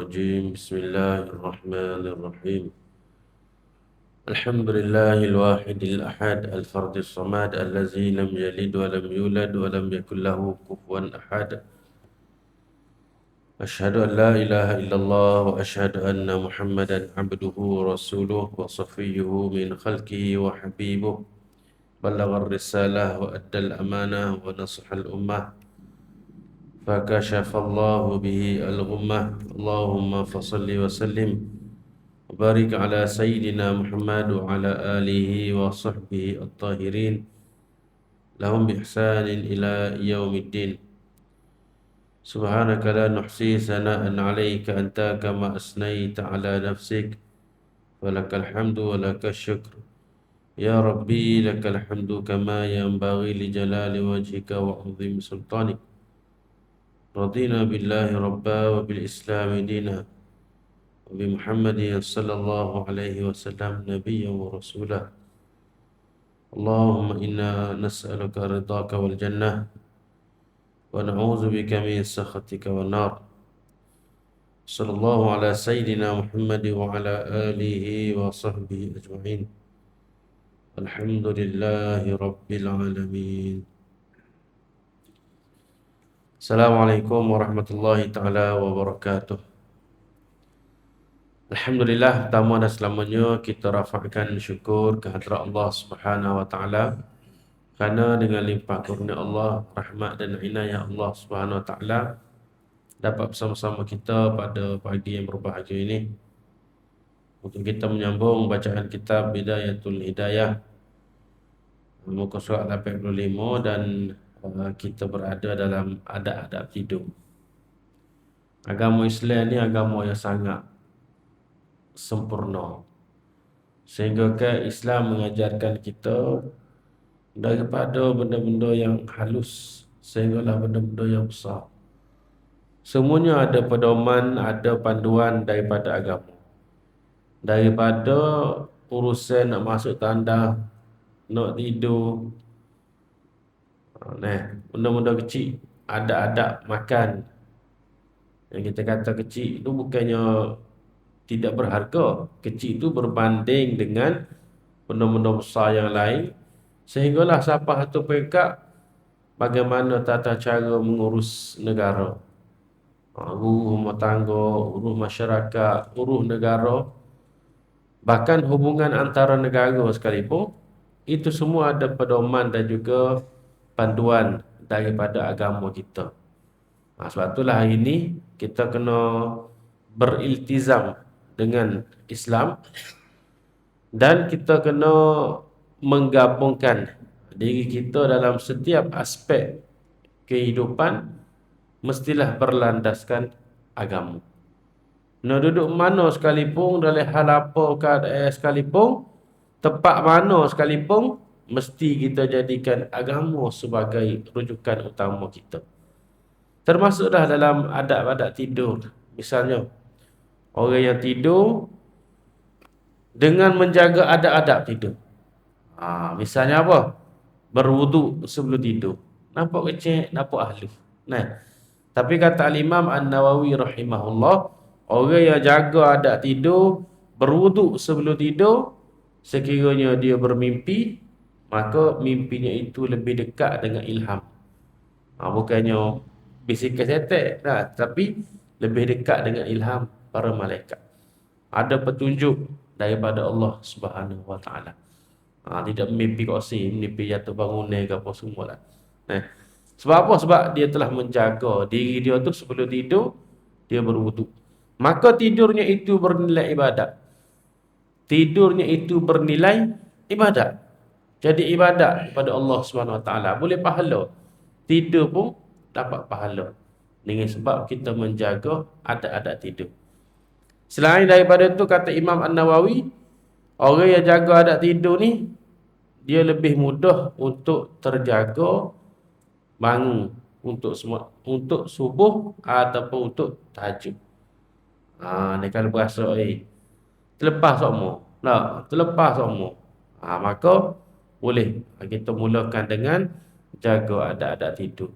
الرجيم بسم الله الرحمن الرحيم الحمد لله الواحد الأحد الفرد الصمد الذي لم يلد ولم يولد ولم يكن له كفوا أحد أشهد أن لا إله إلا الله وأشهد أن محمدا عبده ورسوله وصفيه من خلقه وحبيبه بلغ الرسالة وأدى الأمانة ونصح الأمة فكشف الله به الغمة اللهم فصل وسلم وبارك على سيدنا محمد وعلى آله وصحبه الطاهرين لهم بإحسان إلى يوم الدين سبحانك لا نحصي ثناء عليك أنت كما أثنيت على نفسك ولك الحمد ولك الشكر يا ربي لك الحمد كما ينبغي لجلال وجهك وعظيم سلطانك رضينا بالله ربا وبالإسلام دينا وبمحمد صلى الله عليه وسلم نبيا ورسولا اللهم إنا نسألك رضاك والجنة ونعوذ بك من سخطك والنار صلى الله على سيدنا محمد وعلى آله وصحبه أجمعين الحمد لله رب العالمين. Assalamualaikum warahmatullahi taala wabarakatuh. Alhamdulillah, pertama dan selamanya kita rafakkan syukur kehadrat Allah Subhanahu wa taala kerana dengan limpah kurnia Allah, rahmat dan inayah Allah Subhanahu wa taala dapat bersama-sama kita pada pagi yang berbahagia ini untuk kita menyambung bacaan kitab Bidayatul Hidayah muka surat 85 dan kita berada dalam adab-adab tidur. Agama Islam ni agama yang sangat sempurna, sehingga ke Islam mengajarkan kita daripada benda-benda yang halus sehinggalah benda-benda yang besar. Semuanya ada pedoman, ada panduan daripada agama. Daripada urusan nak masuk tanda, nak tidur, benda-benda kecil, ada adab makan. Yang kita kata kecil itu bukannya tidak berharga. Kecil itu berbanding dengan benda-benda besar yang lain. Sehinggalah siapa satu pekak bagaimana tata cara mengurus negara. Urus rumah tangga, urus masyarakat, urus negara. Bahkan hubungan antara negara sekalipun, itu semua ada pedoman dan juga panduan daripada agama kita. Sebab itulah hari ini kita kena beriltizam dengan Islam dan kita kena menggabungkan diri kita dalam setiap aspek kehidupan mestilah berlandaskan agama. Nak duduk mana sekalipun, dalam hal apa keadaan sekalipun, tempat mana sekalipun, mesti kita jadikan agama sebagai rujukan utama kita. Termasuklah dalam adab-adab tidur. Misalnya, orang yang tidur dengan menjaga adab-adab tidur. Misalnya apa? Berwuduk sebelum tidur. Nampak kecil, nampak halus. Tapi kata Al-Imam An-Nawawi rahimahullah, orang yang jaga adab tidur, berwuduk sebelum tidur, sekiranya dia bermimpi, maka mimpinya itu lebih dekat dengan ilham. Bukannya bisikan setan, tapi lebih dekat dengan ilham para malaikat. Ada petunjuk daripada Allah Subhanahu wa taala. Tidak mimpi kosi, mimpi jatuh bangunan ke apa semualah. Sebab apa? Sebab dia telah menjaga diri dia tu sebelum tidur, dia berwuduk. Maka tidurnya itu bernilai ibadat. Tidurnya itu bernilai ibadat. Jadi ibadat kepada Allah Subhanahu wa taala, boleh pahala. Tidur pun dapat pahala. Dengan sebab kita menjaga adab-adab tidur. Selain daripada itu, kata Imam An-Nawawi, orang yang jaga adab tidur ni, dia lebih mudah untuk terjaga bangun untuk subuh ataupun untuk tahajud. Ni kalau berasa terlepas semua. Maka boleh kita mulakan dengan jaga adab-adab tidur.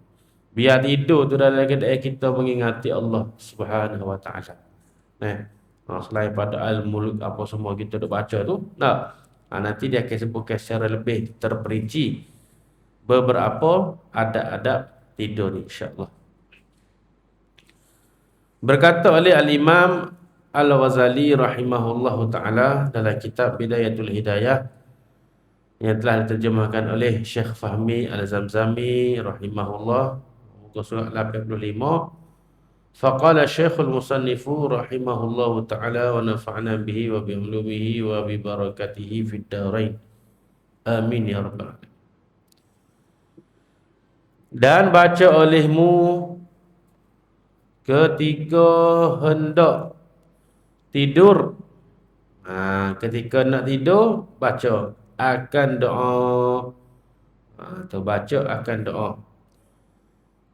Biar tidur tu dalam keadaan kita mengingati Allah Subhanahu wa taala. Selain pada al-mulk apa semua kita duk baca tu. Nanti dia akan sebutkan secara lebih terperinci beberapa adab-adab tidur ni, insya-Allah. Berkata oleh Al-Imam Al-Ghazali rahimahullahu taala dalam kitab Bidayatul Hidayah yang telah diterjemahkan oleh Syekh Fahmi Al-Zamzami rahimahullah, muka surat 85. Faqala Syekhul Musannifu rahimahullahu taala wa nafa'na bihi wa bi ulumihi wa bi barakatihi fid dharain. Amin ya rabbal alamin. Dan baca olehmu ketika hendak tidur. Ketika nak tidur baca akan doa. Atau baca akan doa.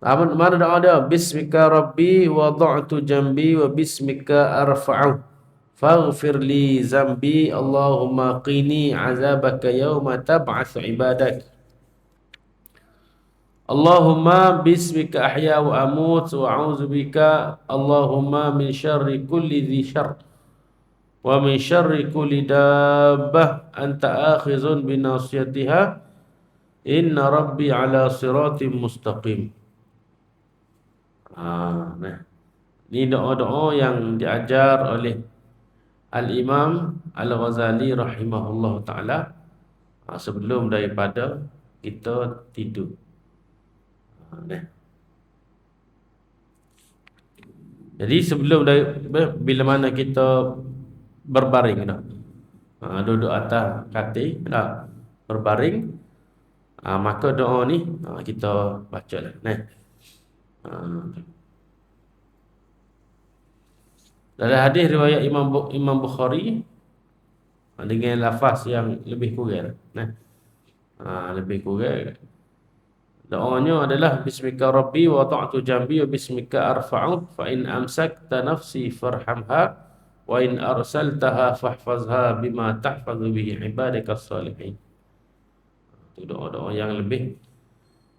Mana doa dia? Bismika rabbi wada'tu jambi wa bismika arfa'u faghfir li zambi Allahumma qini azabaka yawma tab'atsu ibadak. Allahumma bismika ahya wa amut wa a'udzu bika Allahumma min syarri kulli dhi syarr wa min syarri kulli dabbah anta akhizun bi nasiyatiha inna rabbi ala siratim mustaqim. Ini doa-doa yang diajar oleh Al-Imam Al-Ghazali rahimahullah ta'ala sebelum daripada kita tidur. Jadi sebelum bila mana kita berbaring dah, duduk atas katil dah, berbaring, maka doa ni kita baca lah. Dalam hadis riwayat Imam Bukhari dengan lafaz yang lebih kurang. Lebih kurang. Doanya adalah bismika rabbi wa ta'tu jambi wa bismika arfa'u fa in amsakta nafsi farhamha wa in arsaltaha fahfazha bima tahfazu bihi ibadakas salihin. Itu doa-doa yang lebih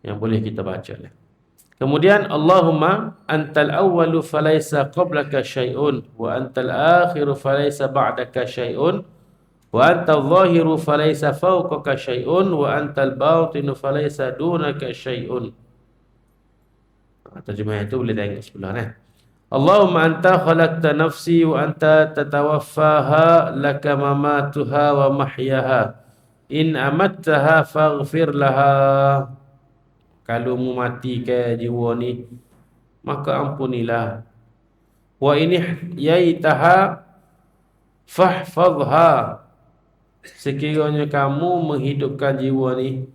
yang boleh kita baca lah. Kemudian Allahumma antal awwalu falaysa qablaka syai'un wa antal akhiru falaysa ba'daka syai'un wa antal zahiru falaysa fawqaka syai'un wa antal batinu falaysa dunaka syai'un. Terjemah itu boleh tengok sebelah ni. Allahumma anta khalaqta nafsi wa anta tatawaffaha laka mamatuha wa mahyaha in amattaha faghfir laha. Kalau mu mati ke jiwa ni, maka ampunilah. Wa ini yaitaha fahfazha. Sekiranya kamu menghidupkan jiwa ni,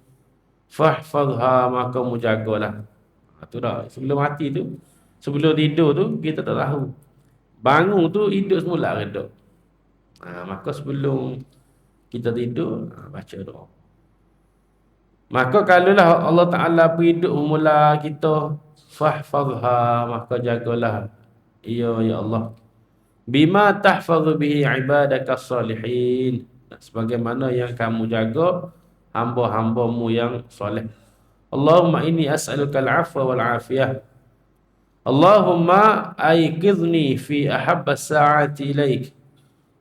fahfazha, maka mu jagalah. Itu dah. Sebelum mati tu, sebelum tidur tu, kita tak tahu. Bangun tu hidup semula ke tak? Maka sebelum kita tidur, baca doa. Maka kalaulah Allah Ta'ala hidup mula kita, fahfazha, maka jagalah ia ya Allah. Bima tahfazu bihi ibadakas salihin. Sebagaimana yang kamu jaga hamba-hambamu yang soleh. Allahumma inni as'aluka al-afwa wal-afiyah. Allahumma aiqidhni fi ahabba sa'ati ilaik.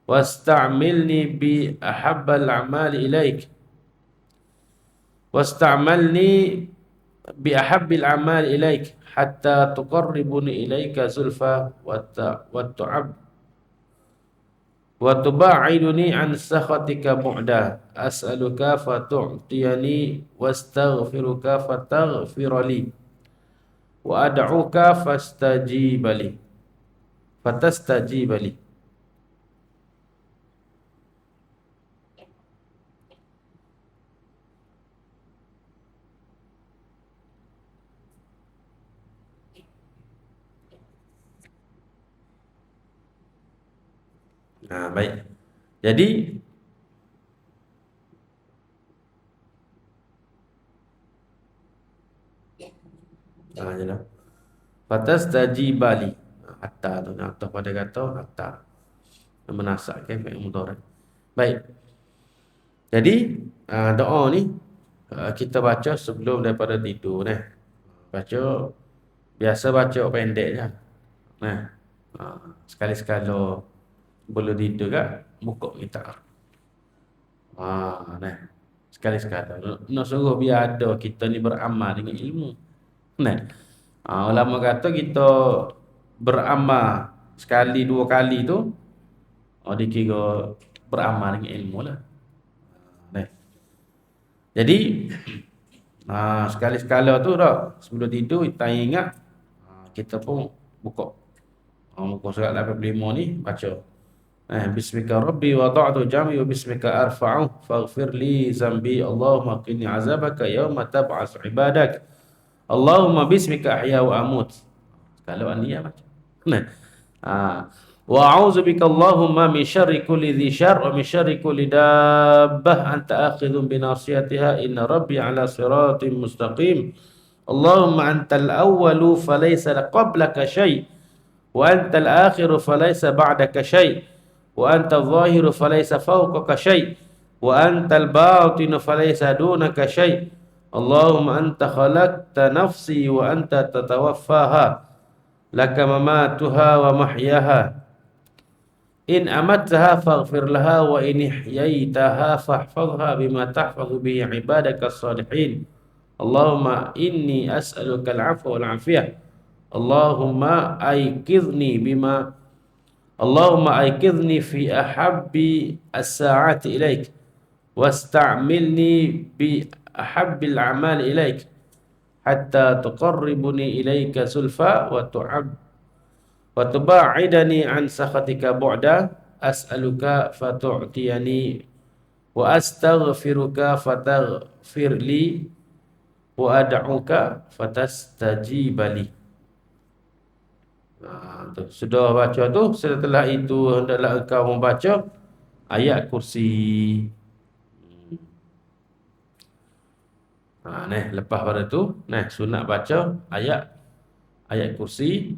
Wasta'milni bi ahabba al-a'mali ilaik. Wasta'malni bi ahabbil a'mal ilaik hatta tuqarribuni ilaika zulfa wa tuba'iduni an sakhatika bu'da. As'aluka fatu'tiyani wastaghfiruka fataghfirali wa ad'uka fastajibali. Baik. Jadi jelah. Fatastajibali. Hatta tu atau pada kata hatta. Menasakkan fi'il mudhari'. Baik. Jadi doa ni kita baca sebelum daripada tidur. Baca biasa baca pendek je. Sekali-sekala belum tidur kan, buka kitab. Nah, sekali-sekala. Nak suruh biar ada kita ni beramal dengan ilmu. Nah, ulama kata kita beramal sekali dua kali tu, dikira beramal dengan ilmu lah. Nah, jadi sekali-sekala tu dah sebelum tidur kita ingat, kita pun buka muka surat 85 ni baca. Bismika rabbi wada'tu jam'i wa bismika arfa'u faghfir li zambi Allahumma qini azabaka yawma tab'as ibadak Allahumma bismika ahya wa amut. Kalau ania baca. Wa a'udzu bika Allahumma min syarri kulli dhi syarr wa min syarri kulli dabbah anta akhidhun bi nasiyatiha inna rabbi ala siratim mustaqim. Allahumma antal awwalu falaysa qablaka syai' wa antal akhiru falaysa ba'daka syai' wa antal zahiru falaysa fawqaka syai' wa antal batinu falaysa dunaka syai' Allahumma anta khalaqta nafsi wa anta tatawaffaha laka mamatuha wa mahyaha in amattaha faghfir laha wa in ihyaitaha fahfazha bima tahfazu bihi ibadaka as-salihin Allahumma inni as'aluka al-'afwa wal 'afiyah Allahumma aikidhni fi ahabbi as-sa'ati ilaik wasta'milni bi ahabbil a'mali ilaik hatta tuqarribuni ilaika sulfa wa tuba'idani an sakhatika bu'da as'aluka fatu'tiyani wa astaghfiruka fataghfirli wa ad'uka fatastajibali. Sudah baca tu, setelah itu hendaklah engkau membaca ayat kursi. Lepas pada tu, sunat baca ayat kursi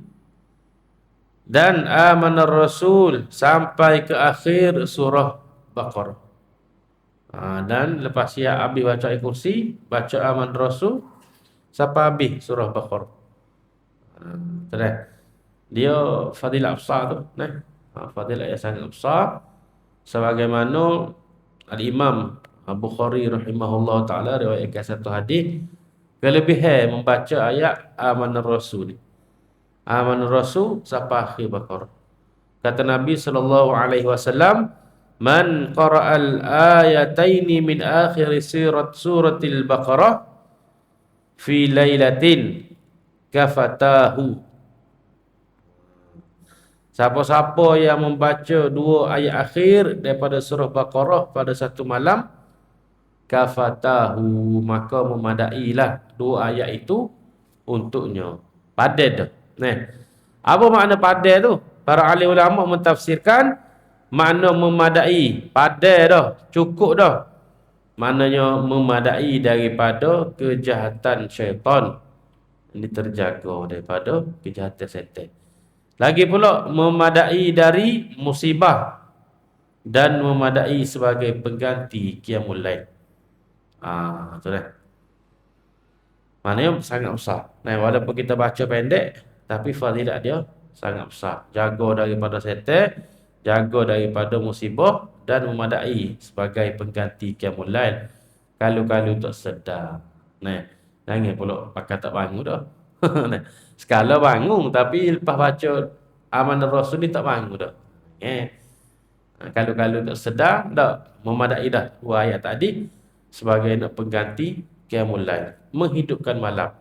dan amanar rasul sampai ke akhir surah Baqarah. Dan lepas siap habis baca ayat kursi, baca amanar rasul sampai habis surah Baqarah. Dia fadilah besar tu, fadilah yang sangat besar, sebagaimana al-Imam Bukhari rahimahullah ta'ala riwayatkan satu hadis kelebihan membaca ayat amanar rasul. Amanar rasul sampai akhir Baqarah. Kata Nabi SAW, man qara'al ayataini min akhir suratil Baqarah fi lailatin kafatahu. Siapa-siapa yang membaca dua ayat akhir daripada surah Baqarah pada satu malam, kafatahu, maka memadailah dua ayat itu untuknya. Padai tu. Apa makna padai tu? Para ahli ulama mentafsirkan makna memadai, padai dah, cukup dah. Maknanya memadai daripada kejahatan syaitan. Ini terjaga daripada kejahatan syaitan. Lagi pula memadai dari musibah dan memadai sebagai pengganti qiyamul lail. Tu dah. Maknanya sangat besar. Walaupun kita baca pendek, tapi fadilat dia sangat besar. Jaga daripada syaitan, jaga daripada musibah dan memadai sebagai pengganti qiyamul lail. Kalau-kalau tak sedar. Jangan pula pakai tak bangun dah. Sekala bangun, tapi lepas baca amanar rasul ni tak bangun dah. Kalau-kalau tak sedar, tak memadai dah dua ayat tadi sebagai nak pengganti qiyamul lail, menghidupkan malam.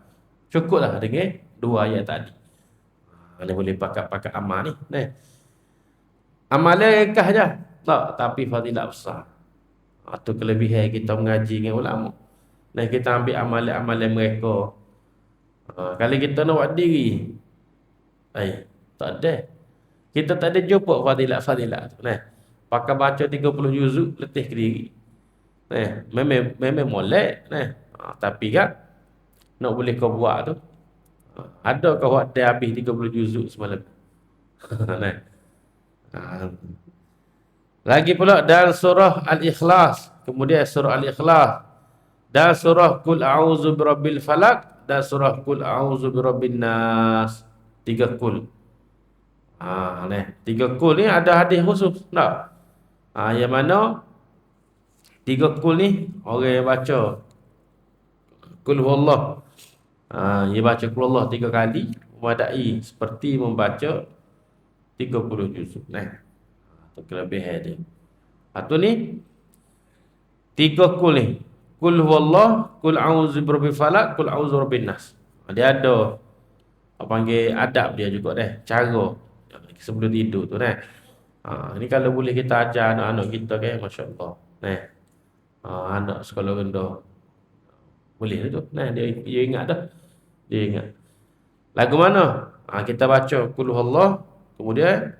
Cukuplah dengan dua ayat tadi. Dia boleh pakai amal ni. Amalan rekah je. Tak, tapi fadilat besar. Itu kelebihan kita mengaji dengan ulama. Kita ambil amalan-amalan mereka. Kalau kita nak buat diri, tak ada. Kita tak ada jumpa fadilat-fadilat tu. Pakai baca 30 juzuk letih ke diri. Memang molek. Tapi kan, nak boleh kau buat tu. Ada kau buat dia habis 30 juzuk semalam. Lagi pula dalam surah Al-Ikhlas. Kemudian surah Al-Ikhlas. Dan surah Qul a'udzu birabbil falaq. Dan surah Qul a'udzu birabbin nas. 3 kul. Tiga kul ni ada hadis khusus tak? Yang mana tiga kul ni orang yang baca kul huwallah, dia baca kul huwallah 3 kali memadai seperti membaca 30 juzuk. Itu kelebihan dia. Satu ni tiga kul ni. Kul huwallah, kul a'udzu birabbil falaq, kul a'udzu birabbin nas. Dia ada apa panggil adab dia juga cara sebelum tidur tu Ini kalau boleh kita ajar anak-anak kita masya-Allah. Anak sekolah rendah boleh tu. Dia ingat dah. Dia ingat. Lagu mana? Kita baca kul huwallah, kemudian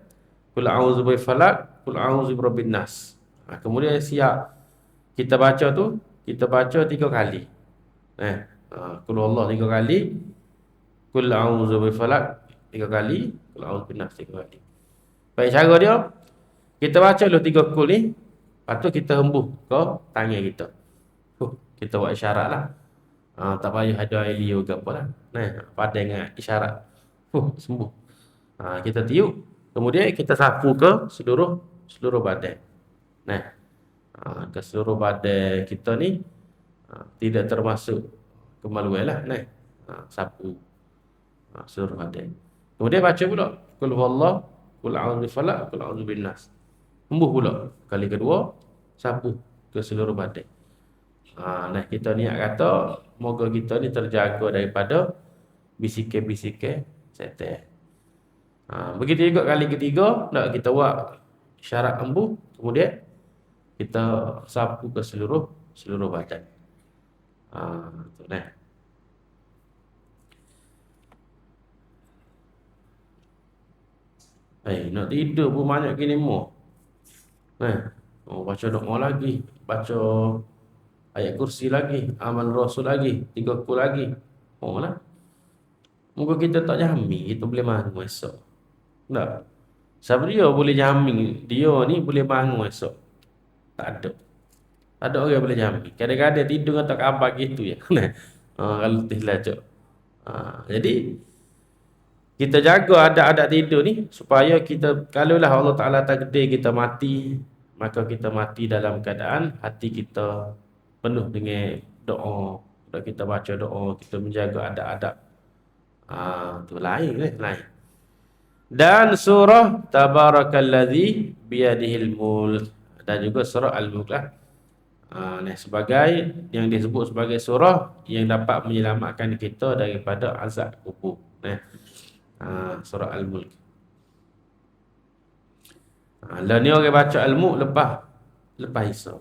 kul a'udzu birabbil falaq, kul a'udzu birabbin nas. Kemudian siap kita baca tu, kita baca 3 kali. Kul huwallah 3 kali, kul a'udzu birabbil falaq 3 kali, kul a'udzu bin nas 3 kali. Baik, cara dia kita baca dulu 3 kul ni, lepas tu kita hembus ke tangan kita. Kita buat isyarat lah. Tak payah ada air liur ke apa lah. Pada dengan isyarat. Sembuh. Kita tiup, kemudian kita sapu ke seluruh badan. Ke seluruh badan kita ni tidak termasuk kemaluan lah. Sapu seluruh badan. Kemudian baca pula kul huwallah, kul a'udzu bil falaq, kul a'udzu bin nas. Hembus pula kali kedua, sapu ke seluruh badan. Kita niat kata moga kita ni terjaga daripada bisikan-bisikan setan. Begitu juga kali ketiga, nak kita buat isyarat hembus, kemudian kita sapu ke seluruh badan. Tu nak tidur pun banyak gini mu. Baca doa lagi, baca ayat kursi lagi, amal rasul lagi, 3 kul lagi. Lah. Moga kita tak jamin, kita boleh bangun esok. Tak. Siapa dia boleh jamin dia ni boleh bangun esok? Tak ada. Tak ada orang boleh jamin. Kadang-kadang tidur atau khabar gitu ya. Kalau terlajak. Jadi kita jaga adab-adab tidur ni supaya kita, kalaulah Allah Ta'ala takdir kita mati, maka kita mati dalam keadaan hati kita penuh dengan doa. Kita baca doa, kita menjaga adab-adab. Tu lain. Dan surah Tabarakalladzi biyadihil mulk, dan juga surah Al-Mulk lah. Sebagai yang disebut sebagai surah yang dapat menyelamatkan kita daripada azab kubur. Surah Al-Mulk. Lah ni orang baca Al-Mulk lepas Isra.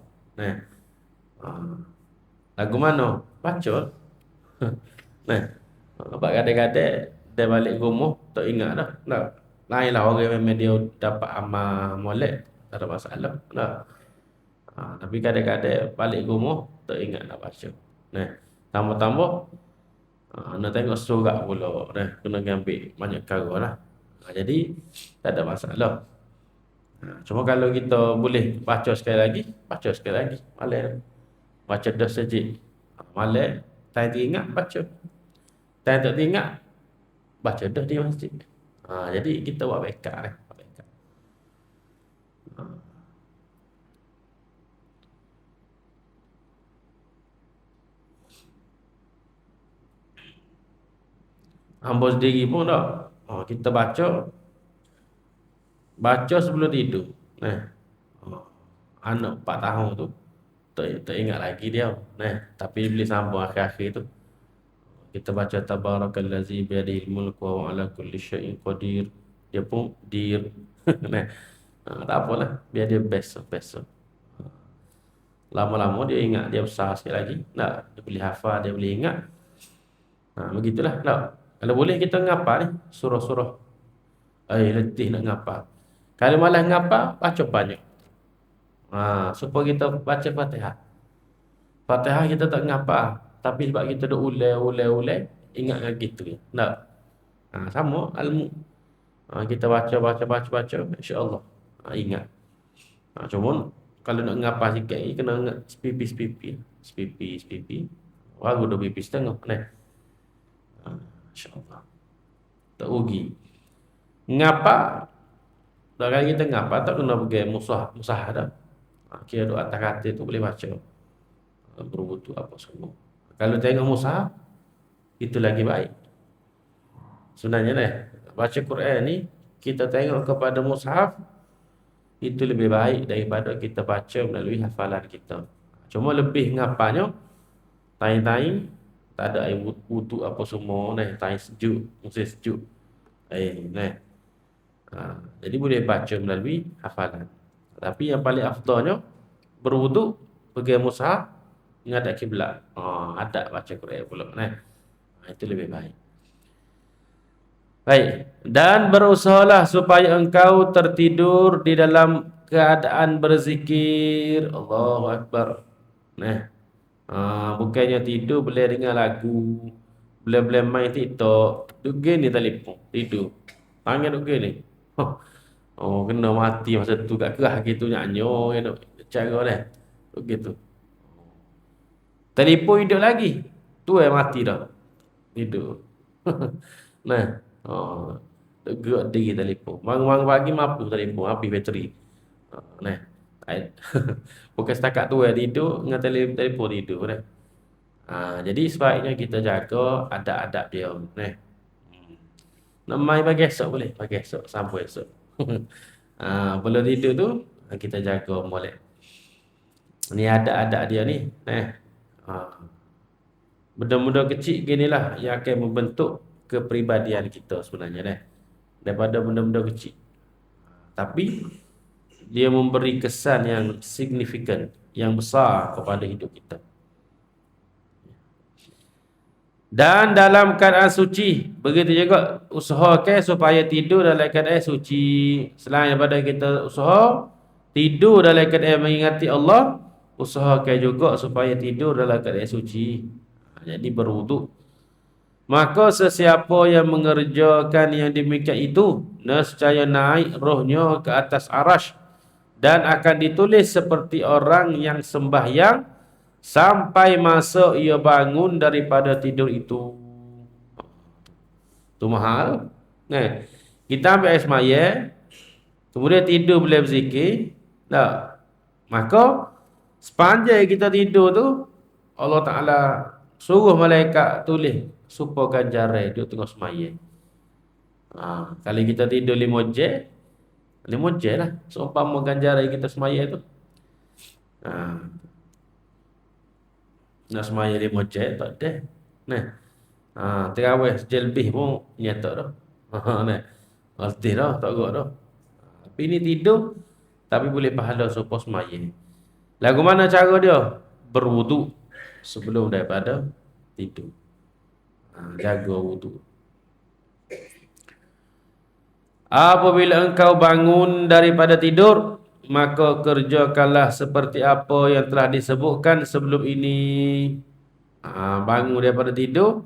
Lagu mana? Baca. Sebab kadang-kadang dia balik rumah tak ingat dah. Lainlah orang memang dia dapat amal molek, tak ada masalah. Tapi kadang-kadang balik rumah tak ingat nak baca. Tambah-tambah nak tengok surat pula. Kena ambil banyak perkara lah. Jadi tak ada masalah. Cuma kalau kita boleh baca sekali lagi, baca sekali lagi. Malam baca dah sejik. Malam tak ingat baca. Tak ingat baca dah di masjid. Jadi kita buat backup hamba sendiri pun tak. Kita baca sebelum tidur. Anak 4 tahun tu tak ingat lagi dia. Tapi boleh sambung akhir-akhir tu. Kita baca Tabarakalladzi biyadihil mulku wa ala kulli syai'in qadir. Dia pun tak apalah, biar dia best. Lama-lama dia ingat, dia besar sikit lagi. Dia boleh hafal, dia boleh ingat. Begitulah. Kalau boleh kita ngapal ni surah-surah. Letih nak ngapal. Kalau malas ngapal, baca banyak. Supaya kita baca Fatihah. Fatihah kita tak ngapal, tapi sebab kita dah ulai, ingat dengan gitu. Sama Al-Mulk. Kita baca, insya-Allah ingat. Cuma kalau nak ngapal sikit, kena ingat sepipi. Baru 2 pipi setengah. InsyaAllah tak rugi. Ngapa Tak kali kita ngapa tak kena pergi musah dah. Kira doa atas katil tu boleh baca. Berwudu apa semua. Kalau tengok mushaf itu lagi baik. Sebenarnya baca Quran ni kita tengok kepada mushaf itu lebih baik daripada kita baca melalui hafalan kita. Cuma lebih ngapanya tain-tain tak ada air wudu apa semua tain sejuk, musim sejuk. Jadi boleh baca melalui hafalan. Tapi yang paling afdalnya berwudu pergi mushaf menghadap kiblat. Ada baca Quran pula itu lebih baik. Baik, dan berusahalah supaya engkau tertidur di dalam keadaan berzikir. Allahu Akbar. Bukannya tidur boleh dengar lagu, boleh main TikTok, duk gini telefon, tidur. Tangan duk gini. Kena mati masa tu kat kerah gitu nyanyo kan cara duk gitu. Telefon hidup lagi. Tu mati dah. Hidup. Gerak diri telefon. Bangun pagi mampu telefon, habis bateri. Nah. Bukan setakat tu tidur dengan telefon tidur jadi sebaiknya kita jaga adab-adab dia. Nak main pagi esok boleh, pagi esok sampai esok. Belum tidur tu kita jaga molek. Ni adab-adab dia ni. Benda-benda kecil ginilah yang akan membentuk kepribadian kita sebenarnya daripada benda-benda kecil. Tapi dia memberi kesan yang signifikan, yang besar kepada hidup kita. Dan dalam keadaan suci, begitu juga usahakan supaya tidur dalam keadaan suci. Selain daripada kita usaha tidur dalam keadaan mengingati Allah, usahakan juga supaya tidur dalam keadaan suci. Jadi berwuduk. Maka sesiapa yang mengerjakan yang demikian itu, nescaya naik rohnya ke atas arash dan akan ditulis seperti orang yang sembahyang sampai masa ia bangun daripada tidur itu. Itu mahal. Kita ambil air semaya, kemudian tidur boleh berzikir. Maka sepanjang kita tidur tu, Allah Ta'ala suruh malaikat tulis supaya ganjaran dia tengah semaya. Kalau kita tidur 5 jam, 5 jam lah seumpama ganjaran kita semaya tu. Nak semaya 5 jam tak ada. Terawih sejam lebih pun nyata dah. Arti dah, tak agak dah. Tapi ni tidur tapi boleh pahala supaya semaya. Lagu mana cara dia? Berwuduk sebelum daripada tidur. Jaga wudu. Apabila engkau bangun daripada tidur, maka kerjakanlah seperti apa yang telah disebutkan sebelum ini. Bangun daripada tidur,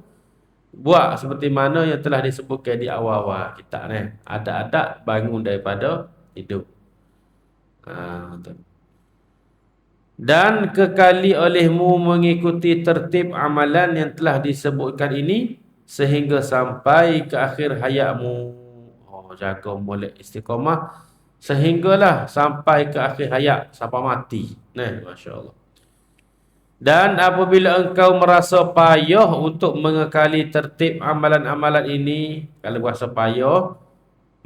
buat seperti mana yang telah disebutkan di awal-awal kita Ada bangun daripada tidur. Dan kekali olehmu mengikuti tertib amalan yang telah disebutkan ini sehingga sampai ke akhir hayatmu. Jaga molek istiqamah sehinggalah sampai ke akhir hayat, sampai mati. Masya-Allah. Dan apabila engkau merasa payah untuk mengekali tertib amalan-amalan ini, kalau rasa payah,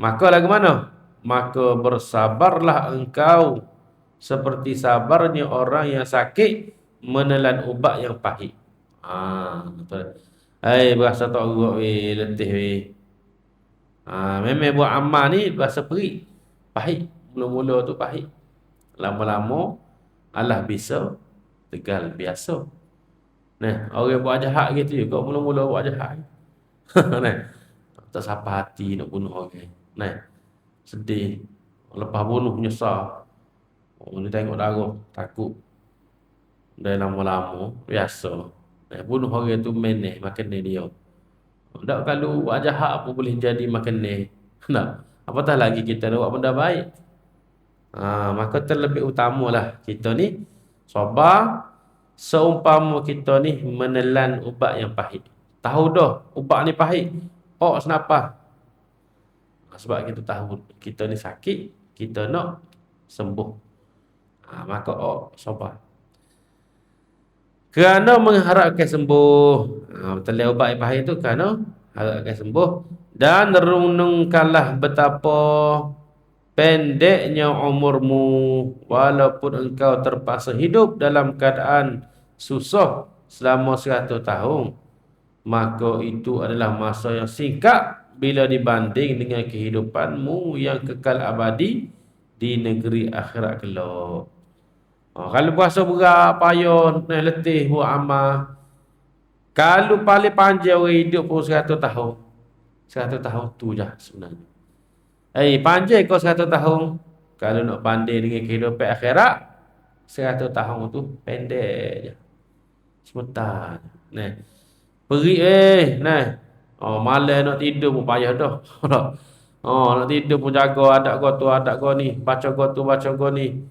maka lagu mana? Maka bersabarlah engkau seperti sabarnya orang yang sakit menelan ubat yang pahit. Betul. Berasa tak urut letih memang buat amal ni berasa perih, pahit. Mula-mula tu pahit, lama-lama Allah bisa tegal biasa. Orang buat jahat gitu juga mula-mula buat jahat. Tak sampai hati nak bunuh orang. Sedih. Lepas bunuh menyesal. Dia tengok darah, takut. Dan lama-lama biasa. Bunuh orang tu meneh makan dia. Tak kalau buat jahat apa boleh jadi makan ni. Apatah lagi kita nak buat benda baik. Maka terlebih utamalah kita ni sabar seumpama kita ni menelan ubat yang pahit. Tahu dah ubat ni pahit. Senapah. Sebab kita tahu kita ni sakit, kita nak sembuh. Maka sabar. Kerana mengharapkan sembuh. Betul ubat bahaya itu kerana harapkan sembuh. Dan renungkanlah betapa pendeknya umurmu, walaupun engkau terpaksa hidup dalam keadaan susah selama 100 tahun, maka itu adalah masa yang singkat bila dibanding dengan kehidupanmu yang kekal abadi di negeri akhirat kelak. Kalau puasa berat, payah, letih, buat amal. Kalau paling panjang orang hidup pun 100 tahun. 100 tahun tu je sebenarnya. Panjang kau 100 tahun. Kalau nak banding dengan kehidupan akhirat, 100 tahun tu pendek je. Sebentar. Nah. Perik nah. Malam nak tidur pun payah dah. Nak tidur pun jaga adat kau ni, baca kau ni.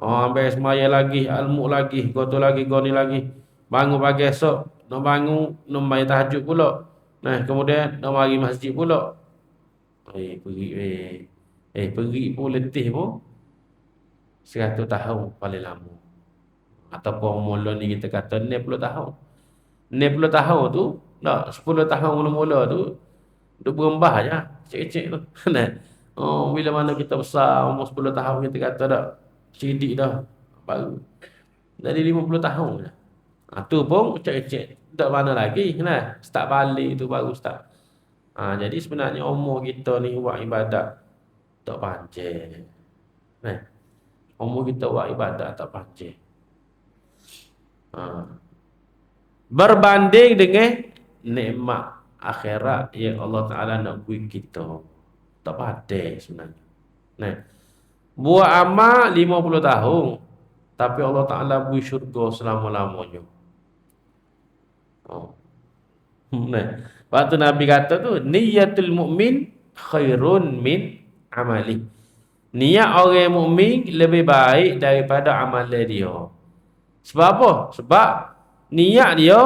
Ambil semaya lagi, almuk lagi, gotu lagi, goni lagi. Bangun pagi esok, nak bangun, nak bayar tahajud pula. Nah, kemudian nak mari masjid pula. Pergi pun letih pun 100 tahun paling lama. Ataupun mula ni kita kata 60 tahun. 60 tahun tu, tak 10 tahun mula-mula tu duk berembah je, kecil-kecil tu. Nah. Bila mana kita besar umur 10 tahun kita kata dah cidik dah baru. Dari 50 tahun je. Tu pun kecil-kecil. Tak mana lagi nah, start balik tu baru start. Jadi sebenarnya umur kita ni buat ibadat tak panjang. Nah. Umur kita buat ibadat tak panjang. Berbanding dengan nikmat akhirat yang Allah Ta'ala nak beri kita, tak padai sebenarnya. Nah, buat amal 50 tahun, tapi Allah Ta'ala beri syurga selama-lamanya. Nah, waktu Nabi kata tu, niyatul mu'min khairun min amali. Niat orang mukmin lebih baik daripada amalan dia. Sebab apa? Sebab niat dia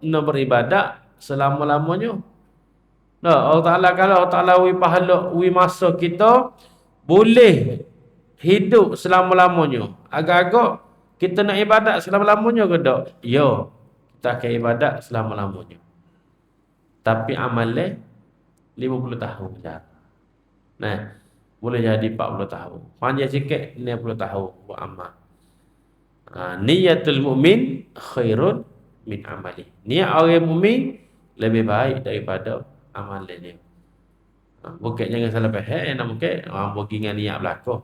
nak beribadat selama-lamanya. Allah Ta'ala, kalau Allah Ta'ala wi pahala, wi masa kita boleh hidup selama-lamanya. Agak-agak kita nak ibadat selama-lamanya ke tak? Ya, kita akan ibadat selama-lamanya. Tapi amalan 50 tahun je. Nah, boleh jadi 40 tahun. Panjang sikit 60 tahun buat amal. Niyatul mu'min khairun min amali. Niat orang mukmin lebih baik daripada amalan dia. Bukan jangan salah faham, nak mungkin bagi dengan niat belaka.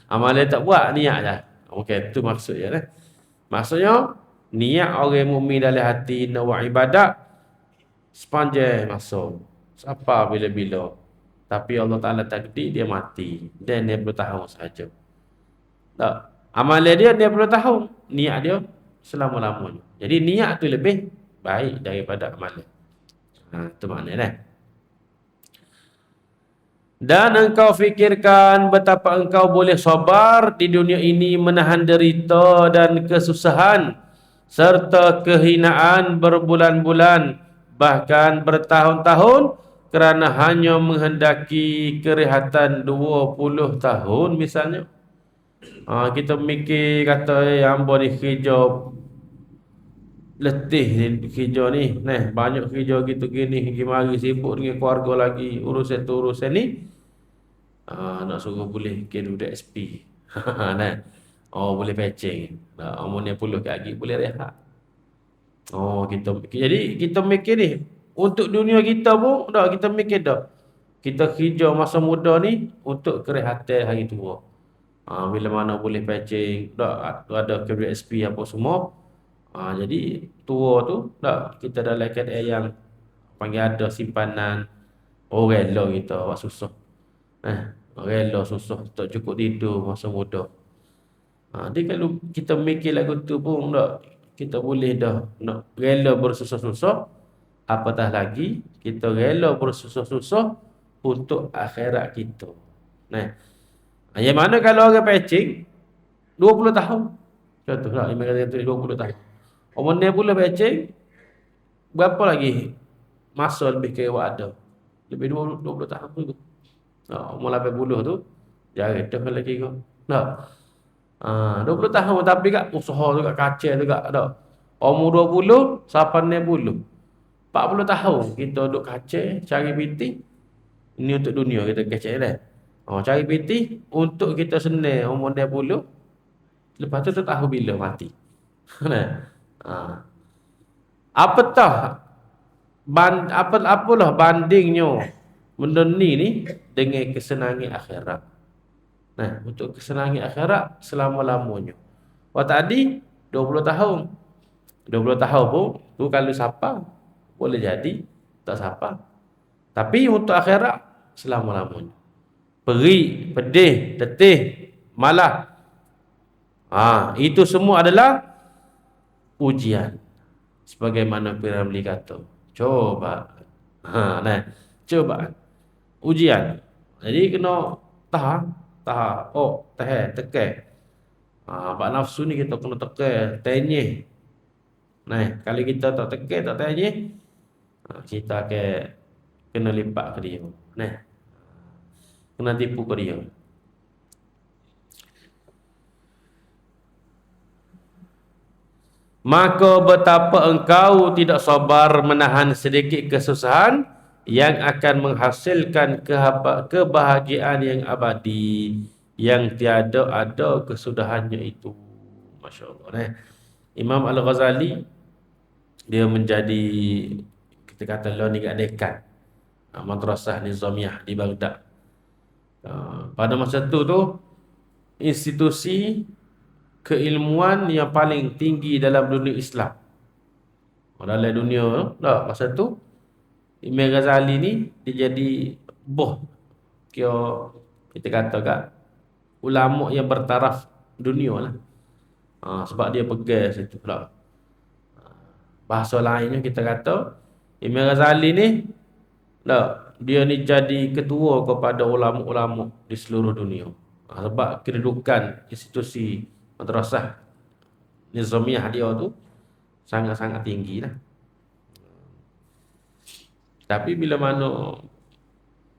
Amalan tak buat, niat je. Okey, tu maksudnya lah. Maksudnya niat orang mukmin dalam hati nak buat ibadat sepanjang masa. Siapa bila-bila. Tapi Allah Ta'ala takdir dia mati. Dan 60 tahun sahaja. Tak. Amalan dia 60 tahun. Niat dia selama-lamanya. Jadi niat tu lebih baik daripada amalan. Itu maknanya. Dan engkau fikirkan betapa engkau boleh sabar di dunia ini menahan derita dan kesusahan serta kehinaan berbulan-bulan, bahkan bertahun-tahun, kerana hanya menghendaki kerehatan 20 tahun misalnya. Kita mikir kata hamba ni kerja letih ni kerja ni. Nah, banyak kerja gitu gini, mari sibuk dengan keluarga lagi, urusan tu urusan ni. Nak suruh boleh ke duduk SP. Nah. Boleh patching. Umur 60 lagi boleh rehat. Jadi kita mikir ni untuk dunia kita pun dah kita mikir dah. Kita kerja masa muda ni untuk kerehatan hari tua. Bila mana boleh patching, dah ada KWSP apa semua. Jadi tua tu dah kita dalam keadaan yang panggil ada simpanan. Rela kita buat susah. Rela susah tak cukup tidur masa muda. Jadi kalau kita mikir lagu tu pun dah kita boleh dah nak rela bersusah-susah. Apatah lagi kita rela bersusah-susah untuk akhirat kita. Nah, yang mana kalau orang patching 20 tahun. Contohlah imam kata 20 tahun. Umur 60 patching berapa lagi masa lebih ke ada? Lebih 20 tahun tu. Umur 80 tu Jari tu kalau kira. Tak. 20 tahun tapi kat usaha tu kat kacau tu kat tak. Umur 20 sampai 60. 40 tahun kita duduk kacau cari piti. Ini untuk dunia kita kecek dah. Cari piti untuk kita senang umur 60. Lepas tu tak tahu bila mati. Nah. Ha. Apatah apalah bandingnya benda ni dengan kesenangan akhirat. Nah, untuk kesenangan akhirat selama-lamanya. Tadi 20 tahun. 20 tahun pun tu kalau siapa boleh jadi, tak siapa. Tapi untuk akhirat selama-lamanya. Perih, pedih, letih, malah. Itu semua adalah ujian. Sebagaimana Piramli kata. Coba. Nah, coba. Ujian. Jadi kena tahan. Tekan. Bak nafsu ni kita kena tekan, tenyih. Nah, kalau kita tak tekan, tak tenyih, kita akan kena lipat ke dia. Nah, kena tipu ke dia. Maka betapa engkau tidak sabar menahan sedikit kesusahan yang akan menghasilkan kebahagiaan yang abadi, yang tiada ada kesudahannya itu. Masya Allah. Imam Al-Ghazali dia menjadi, kita kata lah ni kat dekan Madrasah Nizamiyah di Baghdad. Pada masa tu institusi keilmuan yang paling tinggi dalam dunia Islam. Dalam dunia dah masa tu Imam Ghazali ni dia jadi kira kita kata kat ulama yang bertaraf dunia lah. Sebab dia pegang situ pula. Bahasa lainnya kita kata Imam Ghazali ni dia ni jadi ketua kepada ulama-ulama di seluruh dunia. Sebab kedudukan institusi madrasah Nizamiyah dia tu sangat-sangat tinggi lah. Tapi bila mana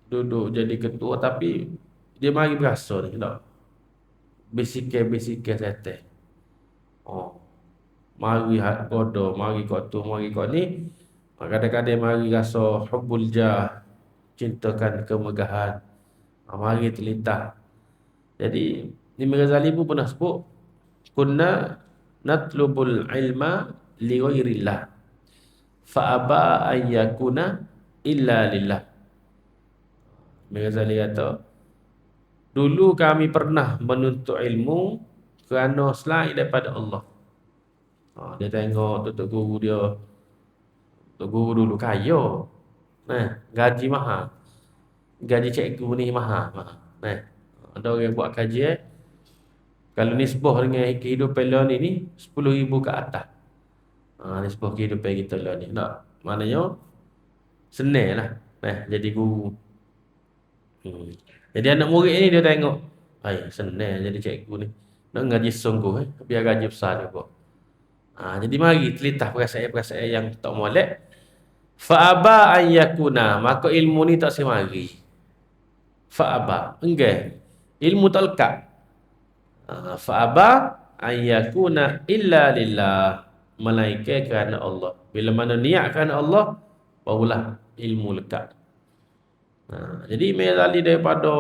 duduk jadi ketua, tapi dia mari berasa ni tak. Bisikan setan. Mari kodo, mari kau tu, mari kau ni. Kadang-kadang mari rasa hubbul jah, cintakan kemegahan. Mari terlintas. Jadi Imam Ghazali pun pernah sebut, kunna natlubul ilma li ghairillah fa aba an yakuna illa lillah. Imam Ghazali kata, dulu kami pernah menuntut ilmu kerana selain daripada Allah. Dia tengok tutup guru dia. Tutup guru dulu kaya. Gaji mahal. Gaji cikgu ni mahal. Ada orang buat kajian, kalau nisbah dengan kehidupan lah ni 10,000 ke atas. Nisbah kehidupan kita lah ni. Maknanya senang lah. Jadi guru. Jadi anak murid ni dia tengok, senang jadi cikgu ni. Nak gaji sungguh, biar gaji besar juga. Jadi mari telitah perasaan-perasaan yang tak molek. Fa'aba an yakuna, maka ilmu ni tak semari. Fa'aba, enggak. Ilmu tak lekat. Fa'aba an yakuna illa lillah, melainkan kerana Allah. Bila mana niat kerana Allah, barulah ilmu lekat. Jadi Imam Ghazali daripada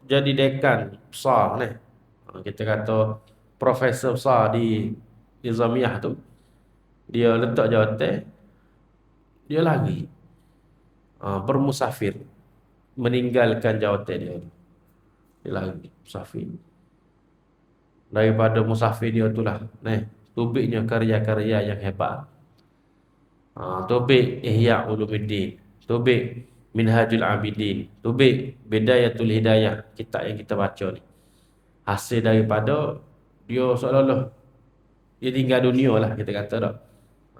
jadi dekan besar ni, kita kata profesor besar di Nizamiyah tu, dia letak jawatan, dia lari, bermusafir, meninggalkan jawatan dia. Dia lari musafir. Daripada musafir dia itulah tubiknya karya-karya yang hebat. Tubik Ihya Ulumuddin, tubik Minhajul Abidin, tubik Bidayatul Hidayah, kitab yang kita baca ni. Hasil daripada dia seolah-olah dia tinggal dunia lah, kita kata tak.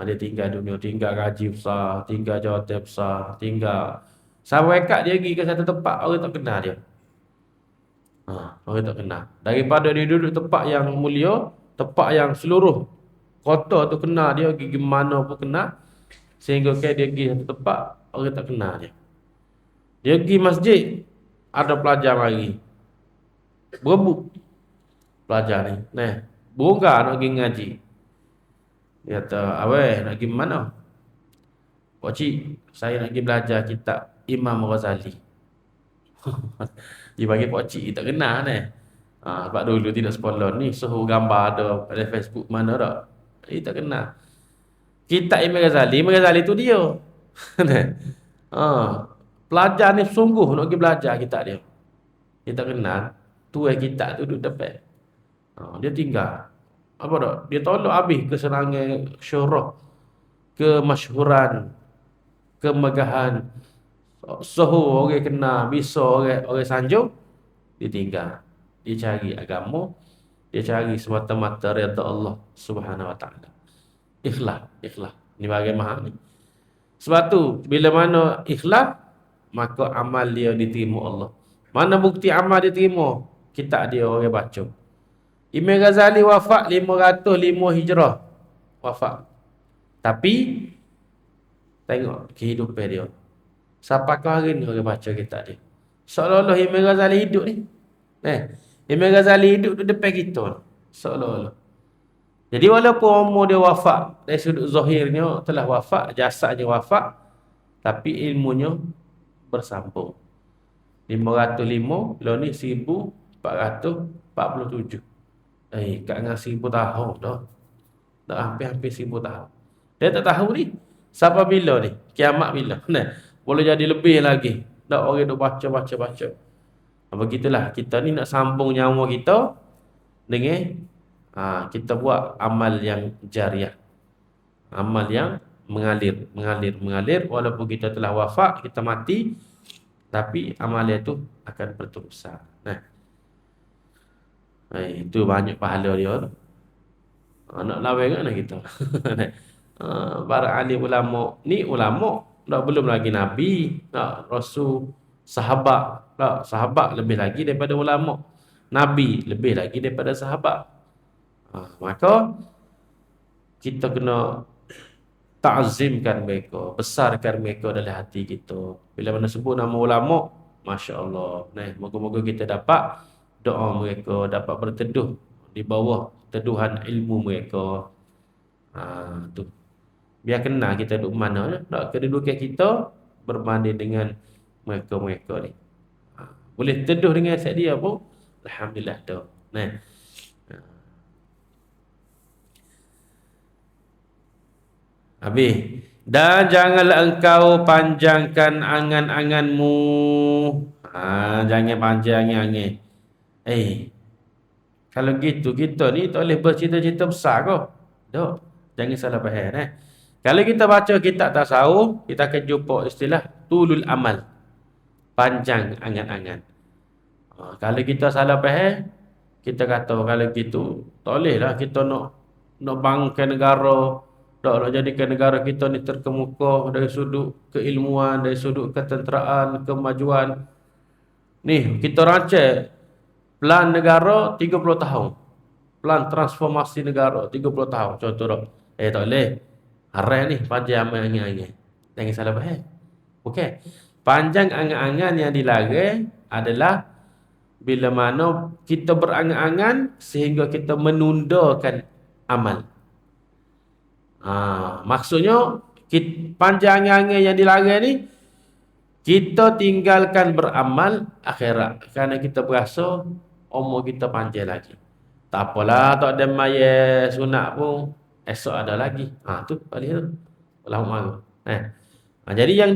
Dia tinggal dunia, tinggal gaji besar, tinggal jawatan besar, tinggal sampai kat dia pergi ke satu tempat orang tak kenal dia. Orang tak kenal. Daripada dia duduk tempat yang mulia, tempat yang seluruh kota tu kenal dia, pergi mana pun kenal, sehingga dia pergi satu tempat orang tak kenal dia. Dia pergi masjid, ada pelajar mari. berebut pelajar ni. Nah, bongkar nak pergi ngaji. Dia kata, "Aweh, nak pergi mana?" "Pak cik, saya nak pergi belajar kitab Imam Ghazali." Dia bagi pak cik tak kenal ni. Sebab dulu tidak sekolah ni suruh gambar ada pada Facebook mana tak. Dia tak kenal. Kitab Imam Ghazali tu dia. ha, Pelajar ni sungguh nak pergi belajar kitab dia. Dia tak kenal. Tu kitab tu duduk depan. Dia tinggal. Apa tak? Dia tolak habis kesenangan syuhrah, kemasyhuran, kemegahan. Soho orang kenal, bisa orang sanjung, dia tinggal. Dia cari agama, dia cari semata-mata redha Allah Subhanahu Wa Taala. Ikhlas, ikhlas. Ni bagian mahal ni. Sebab tu bila mana ikhlas, maka amal dia diterima Allah. Mana bukti amal diterima? Kitab dia orang baca. Imam Ghazali wafat 505 Hijrah. Wafat. Tapi tengok kehidupan dia. Sampai ke hari ni orang baca kitab dia. Seolah-olah Imam Ghazali hidup ni. Imam Ghazali hidup di depan kita. Seolah-olah. Jadi walaupun umur dia wafat, dari sudut zahirnya telah wafat, jasadnya wafat, tapi ilmunya bersambung. 505, lalu ni 1447. Kat dengan 1000 tahun dah. Dah hampir-hampir 1000 tahun. Dia tak tahu ni. Sampai bila ni? Kiamat bila? Boleh jadi lebih lagi. Tak orang duk baca. Begitulah. Kita ni nak sambung nyawa kita dengan kita buat amal yang jariah. Amal yang mengalir. Walaupun kita telah wafat, kita mati, tapi amal itu akan berterusan. Itu banyak pahala dia. Nak lawan kan kita. Para alim ulama ni belum lagi nabi, rasul, sahabat. Sahabat lebih lagi daripada ulama. Nabi lebih lagi daripada sahabat. Maka kita kena ta'zimkan mereka, besarkan mereka dalam hati kita. Bila mana sebut nama ulama, masya-Allah. Moga-moga kita dapat doa mereka, dapat berteduh di bawah teduhan ilmu mereka. Tu. Biar kenal kita duduk mana. Kedudukan kita berbanding dengan mereka-mereka ni. Boleh teduh dengan set dia pun, alhamdulillah tu. Habis. Dan janganlah engkau panjangkan angan-anganmu. Jangan panjang angan. Kalau gitu, kita ni tak boleh bercita-cita besar ke? Tak. Jangan salah faham. Kalau kita baca kitab tasawuf, kita akan jumpa istilah tulul amal. Panjang angan-angan. Kalau kita salah faham, kita kata kalau gitu, tak boleh lah kita nak bangkitkan negara, nak jadikan negara kita ni terkemuka dari sudut keilmuan, dari sudut ketenteraan, kemajuan. Ni, kita rancang plan negara 30 tahun. Plan transformasi negara 30 tahun. Contoh dah. Tak boleh. Haram ni panjang angan-angan. Jangan salah faham. Okey. Panjang angan-angan yang dilarang adalah bila mana kita berangan-angan sehingga kita menundakan amal. Maksudnya panjang angan-angan yang dilarang ni kita tinggalkan beramal akhirat kerana kita berasa umur kita panjang lagi. Tak apalah, tak ada maya sunat pun esok ada lagi. Tu boleh tu. Ulama. Jadi yang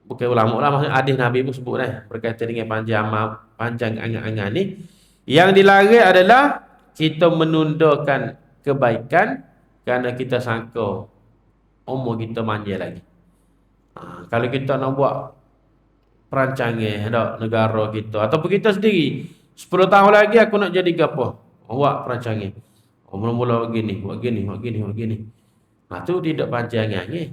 bukan ulama lah, maksudnya hadis Nabi pun sebut berkaitan dengan panjang angan-angan ni. Yang dilarang adalah kita menundakan kebaikan kerana kita sangka umur kita panjang lagi. Kalau kita nak buat perancangan negara kita ataupun kita sendiri, 10 tahun lagi aku nak jadi apa? Buat perancangan. Mula-mula begini. Tu tidak panjang angan.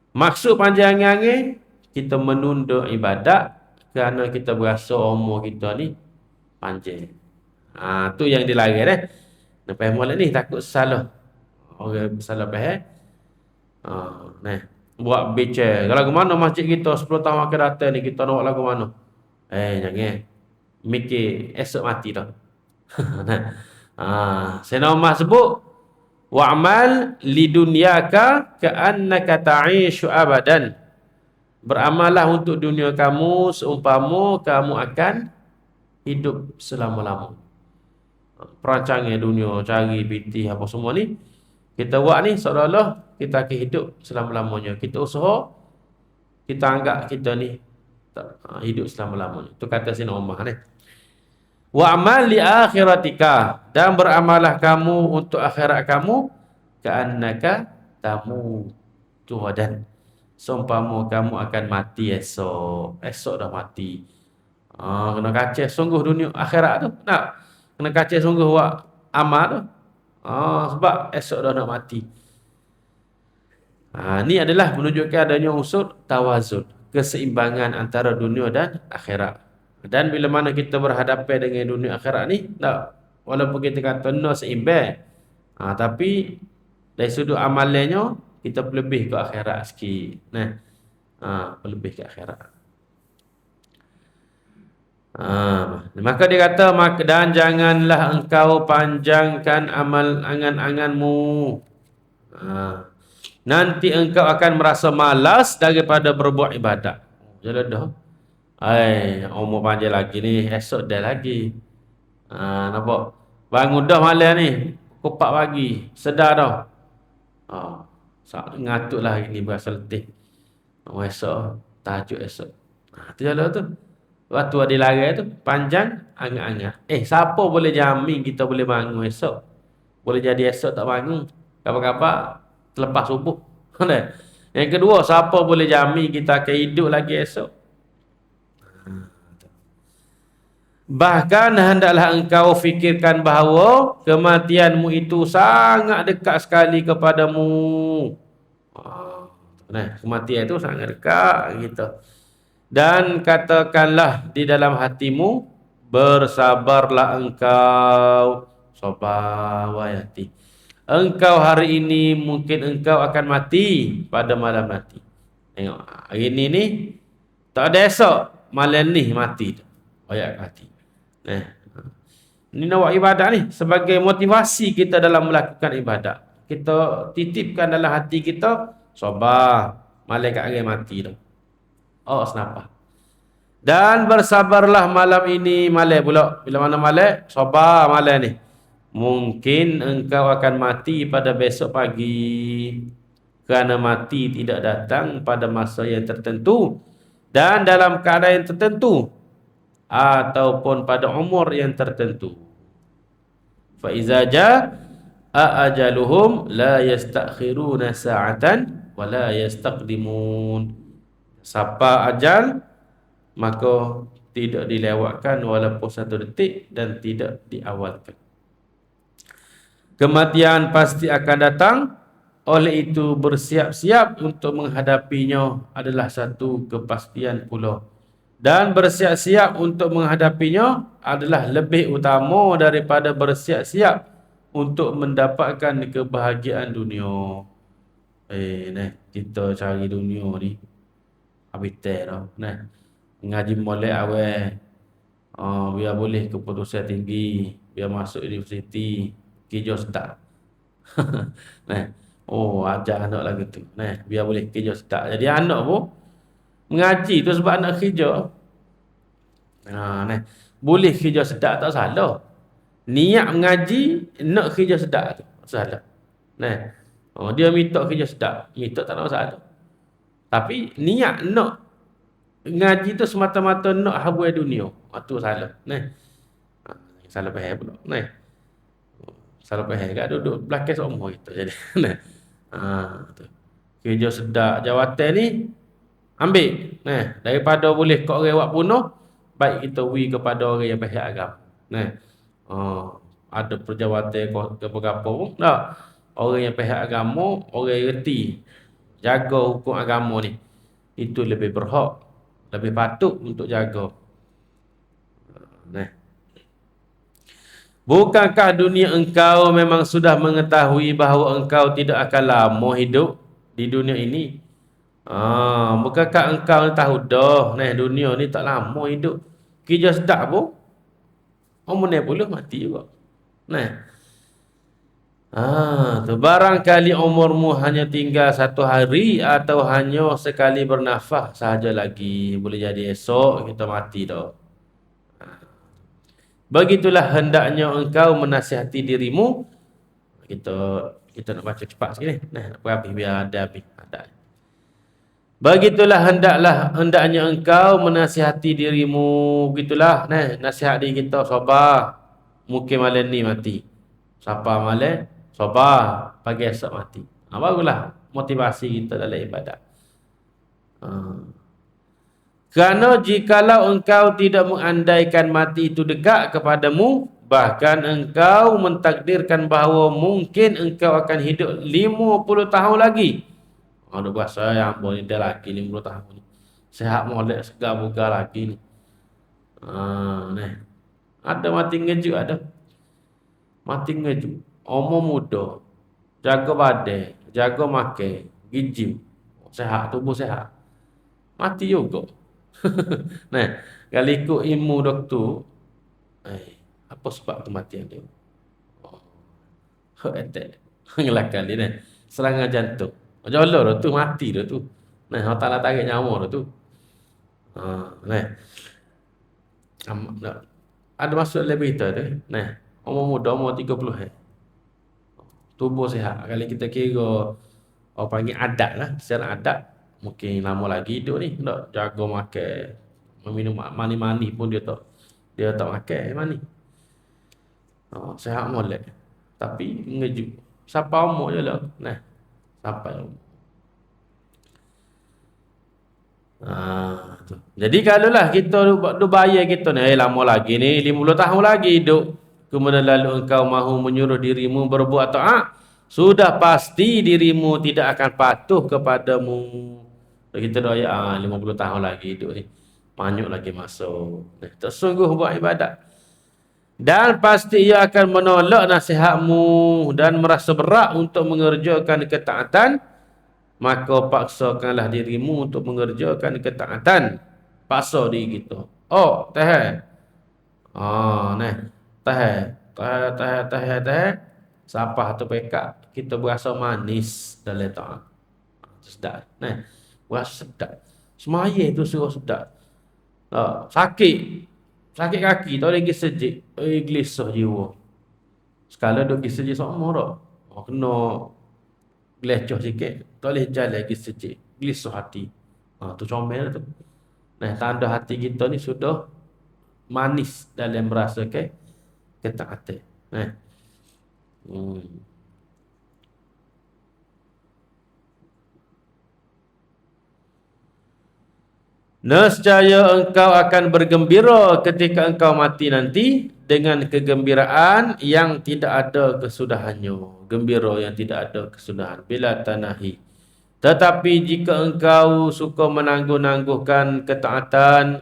Maksud panjang angan kita menunda ibadat kerana kita berasa umur kita ni panjang. Tu yang dilarang faham mula ni, takut salah. Orang salah faham. Buat bicara. Kalau ke mana masjid kita 10 tahun akan datang ni, kita nak lagu mana? Jangan. mikir esok mati dah. Nah. Sayyidina Umar sebut wa'mal lidunyaka ka'annaka ta'ishu abadan. Beramallah untuk dunia kamu seumpama kamu akan hidup selama-lama. Perancangan dunia, cari PT apa semua ni kita buat ni seolah-olah kita akan hidup selama-lamanya. Kita usaha, kita anggap kita ni hidup selama-lamanya. Itu kata Sayyidina Umar ni. Wa'mal li akhiratika, dan beramalah kamu untuk akhirat kamu ka'annaka tamutu ghadan. Seumpama kamu akan mati esok. Esok dah mati. Kena kacau sungguh dunia akhirat tu. Nak kena kacau sungguh buat amal tu. Sebab esok dah nak mati. Ni adalah menunjukkan adanya unsur tawazun, keseimbangan antara dunia dan akhirat. Dan bila mana kita berhadapan dengan dunia akhirat ni, walaupun kita kata no seimbang, tapi dari sudut amalannya kita lebih ke akhirat sikit. Lebih ke akhirat. Maka dia kata, dan janganlah engkau panjangkan amal angan-anganmu. Nanti engkau akan merasa malas daripada berbuat ibadat. Jadi dah. Umur panjang lagi ni, esok dah lagi. Nampak? Bangun dah malam ni, pukul 4 pagi, sedar dah. Ngatuk lah hari ni, berasa letih. Esok, tahajud esok. Tu jalan tu. Waktu ada larai tu, panjang, angat-angat. Siapa boleh jamin kita boleh bangun esok? Boleh jadi esok tak bangun. Kapan-kapan, terlepas subuh. Yang kedua, siapa boleh jamin kita akan hidup lagi esok? Bahkan hendaklah engkau fikirkan bahawa kematianmu itu sangat dekat sekali kepadamu. Kematian itu sangat dekat gitu. Dan katakanlah di dalam hatimu, bersabarlah engkau. Sabar wayati. Engkau hari ini mungkin engkau akan mati pada malam nanti. Tengok, hari ini ni tak ada esok, malam ni mati. Ayat mati. Ini nak buat ibadat ni sebagai motivasi kita dalam melakukan ibadat. Kita titipkan dalam hati kita, sabar, malaikat hari mati dah. Senapa. Dan bersabarlah malam ini, malam pula. Bila mana malam? Sabar malam ni. Mungkin engkau akan mati pada besok pagi. Kerana mati tidak datang pada masa yang tertentu dan dalam keadaan yang tertentu, ataupun pada umur yang tertentu. Fa iza jaa ajaluhum la yastakhiruna sa'atan wa la yastaqdimun. Sampai ajal, maka tidak dilewatkan walaupun satu detik dan tidak diawalkan. Kematian pasti akan datang, oleh itu bersiap-siap untuk menghadapinya adalah satu kepastian pula. Dan bersiap-siap untuk menghadapinya adalah lebih utama daripada bersiap-siap untuk mendapatkan kebahagiaan dunia. Kita cari dunia ni habitat dah. Ngaji molek awal. Biar boleh keputusan tinggi, biar masuk universiti, kerja sedap. Ajar anak lagu tu. Biar boleh kerja sedap. Jadi anak pun mengaji tu sebab anak kerja. Boleh kerja sedap tak salah. Niat mengaji, nak kerja sedap tu tak salah. Dia minta kerja sedap, minta tak ada masalah. Tapi niat nak ngaji tu semata-mata nak habuai dunia. Tu salah. Salah faham pula. Salah faham kat duduk belakang semua kita jadi. Tu. Kerja sedap jawatan ni ambil. Daripada boleh kau orang buat bunuh, baik kita beri kepada orang yang pihak agama. Ada perjawatan ke apa pun. Orang yang pihak agama, orang yang reti jaga hukum agama ni, itu lebih berhak, lebih patut untuk jaga. Bukankah dunia engkau memang sudah mengetahui bahawa engkau tidak akan lama hidup di dunia ini? Bukankah engkau tahu dah, dunia ni tak lama hidup. Kerja sedap pun Umur 60 mati juga. Nah, tu barangkali umurmu hanya tinggal 1 hari atau hanya sekali bernafas sahaja lagi. Boleh jadi esok kita mati dah. Begitulah hendaknya engkau menasihati dirimu. Kita kita nak baca cepat sikit ni. Nah, nak habis biar ada habis. Ada. Begitulah hendaknya engkau menasihati dirimu. Begitulah nasihat diri kita, sabar. Mungkin malam ni mati. Siapa malam sabar, pagi esok mati. Baguslah motivasi kita dalam ibadat. Kerana jikalau engkau tidak mengandaikan mati itu dekat kepadamu, bahkan engkau mentakdirkan bahawa mungkin engkau akan hidup 50 tahun lagi. Ada bahasa yang boleh dia lagi 50 tahun ni. Sehat molek segar bugar lagi ni. Ada mati ngejut ada. Mati ngejut. Umur muda. Jaga badan, jaga makan, gijim. Sehat, tubuh sehat. Mati juga. Kalau ikut ilmu doktor, apa sebab kematian dia? Heart attack. Ngelakal dia serangan jantung. Jolor dah tu, mati dah tu. Allah Ta'ala tarik nyawa dah tu. Ada maksud lebih kita tu. Umur muda, umur 30. Tubuh sihat. Kalau kita kira orang panggil adat lah. Secara adat, mungkin lama lagi hidup ni. Tak jaga makan. Meminum mani-mani pun dia tak makan mani. Sihat molek. Tapi ngejut. Siapa umur je lah. Sampai tu. Jadi kalaulah kita bayar kita ni lama lagi ni 50 tahun lagi hidup, kemudian lalu engkau mahu menyuruh dirimu berbuat taat, sudah pasti dirimu tidak akan patuh kepadamu. Kita doa 50 tahun lagi hidup ni, banyak lagi masuk. Tersungguh buat ibadat. Dan pasti ia akan menolak nasihatmu dan merasa berat untuk mengerjakan ketaatan. Maka paksakanlah dirimu untuk mengerjakan ketaatan. Paksa diri kita. Tahan. Tahan. Sapah tu pekat, kita berasa manis dalam taat. Sedap. Berasa sedap. Semaya tu suruh sedap. Sakit kaki, tak lagi sejik. Gelisah jiwa. Sekala duk pergi sejik sama dah. Kena gelecoh sikit, tak boleh jalan lagi sejik. Gelisah hati. Tu comel tu. Tanda hati kita ni sudah manis dalam merasakan ketaatan. Nescaya engkau akan bergembira ketika engkau mati nanti dengan kegembiraan yang tidak ada kesudahannya. Gembira yang tidak ada kesudahan. Bila tanahi. Tetapi jika engkau suka menangguh-nangguhkan ketaatan,